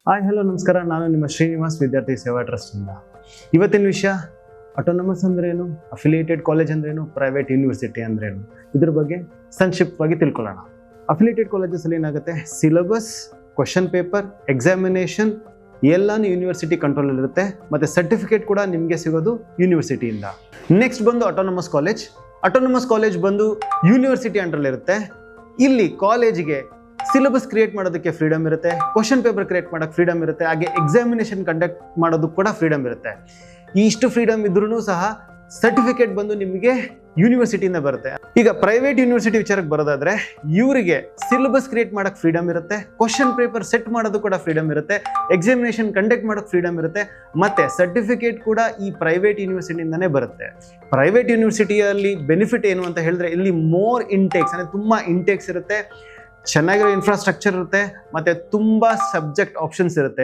Hi hello ನಮಸ್ಕಾರ. ನಾನು ನಿಮ್ಮ ಶ್ರೀನಿವಾಸ್ ವಿದ್ಯಾರ್ಥಿ ಸೇವಾ ಟ್ರಸ್ಟಿಂದ. ಇವತ್ತಿನ ವಿಷಯ ಆಟೋನಮಸ್ ಅಂದ್ರೇನು, ಅಫಿಲಿಯೇಟೆಡ್ ಕಾಲೇಜ್ ಅಂದ್ರೇನು, ಪ್ರೈವೇಟ್ ಯೂನಿವರ್ಸಿಟಿ ಅಂದ್ರೇನು, ಇದ್ರ ಬಗ್ಗೆ ಸಂಕ್ಷಿಪ್ತವಾಗಿ ತಿಳ್ಕೊಳ್ಳೋಣ. ಅಫಿಲಿಯೇಟೆಡ್ ಕಾಲೇಜಸಲ್ಲಿ ಏನಾಗುತ್ತೆ, ಸಿಲೆಬಸ್, ಕ್ವಶನ್ ಪೇಪರ್, ಎಕ್ಸಾಮಿನೇಷನ್ ಎಲ್ಲಾನು ಯೂನಿವರ್ಸಿಟಿ ಕಂಟ್ರೋಲ್ ಇರುತ್ತೆ. ಮತ್ತು ಸರ್ಟಿಫಿಕೇಟ್ ಕೂಡ ನಿಮಗೆ ಸಿಗೋದು ಯೂನಿವರ್ಸಿಟಿಯಿಂದ. ನೆಕ್ಸ್ಟ್ ಬಂದು ಆಟೋನಮಸ್ ಕಾಲೇಜ್. ಆಟೋನಮಸ್ ಕಾಲೇಜ್ ಬಂದು ಯೂನಿವರ್ಸಿಟಿ ಅಂಡರಲ್ಲಿರುತ್ತೆ. ಇಲ್ಲಿ ಕಾಲೇಜಿಗೆ ಸಿಲೆಬಸ್ ಕ್ರಿಯೇಟ್ ಮಾಡೋದಕ್ಕೆ ಫ್ರೀಡಮ್ ಇರುತ್ತೆ, ಕ್ವಶನ್ ಪೇಪರ್ ಕ್ರಿಯೇಟ್ ಮಾಡೋಕ್ಕೆ ಫ್ರೀಡಮ್ ಇರುತ್ತೆ, ಹಾಗೆ ಎಕ್ಸಾಮಿನೇಷನ್ ಕಂಡಕ್ಟ್ ಮಾಡೋದಕ್ಕೆ ಕೂಡ ಫ್ರೀಡಮ್ ಇರುತ್ತೆ. ಇಷ್ಟು ಫ್ರೀಡಮ್ ಇದ್ರೂ ಸಹ ಸರ್ಟಿಫಿಕೇಟ್ ಬಂದು ನಿಮಗೆ ಯೂನಿವರ್ಸಿಟಿಯಿಂದ ಬರುತ್ತೆ. ಈಗ ಪ್ರೈವೇಟ್ ಯೂನಿವರ್ಸಿಟಿ ವಿಚಾರಕ್ಕೆ ಬರೋದಾದ್ರೆ ಇವರಿಗೆ ಸಿಲೆಬಸ್ ಕ್ರಿಯೇಟ್ ಮಾಡೋಕ್ಕೆ ಫ್ರೀಡಮ್ ಇರುತ್ತೆ, ಕ್ವಶನ್ ಪೇಪರ್ ಸೆಟ್ ಮಾಡೋದು ಕೂಡ ಫ್ರೀಡಮ್ ಇರುತ್ತೆ, ಎಕ್ಸಾಮಿನೇಷನ್ ಕಂಡಕ್ಟ್ ಮಾಡೋಕ್ಕೆ ಫ್ರೀಡಮ್ ಇರುತ್ತೆ, ಮತ್ತೆ ಸರ್ಟಿಫಿಕೇಟ್ ಕೂಡ ಈ ಪ್ರೈವೇಟ್ ಯೂನಿವರ್ಸಿಟಿಯಿಂದನೇ ಬರುತ್ತೆ. ಪ್ರೈವೇಟ್ ಯೂನಿವರ್ಸಿಟಿಯಲ್ಲಿ ಬೆನಿಫಿಟ್ ಏನು ಅಂತ ಹೇಳಿದ್ರೆ, ಇಲ್ಲಿ ಮೋರ್ ಇಂಟೇಕ್ಸ್ ಅಂದರೆ ತುಂಬ ಇಂಟೇಕ್ಸ್ ಇರುತ್ತೆ, ಚೆನ್ನಾಗಿರೋ ಇನ್ಫ್ರಾಸ್ಟ್ರಕ್ಚರ್ ಇರುತ್ತೆ, ಮತ್ತು ತುಂಬ ಸಬ್ಜೆಕ್ಟ್ ಆಪ್ಷನ್ಸ್ ಇರುತ್ತೆ.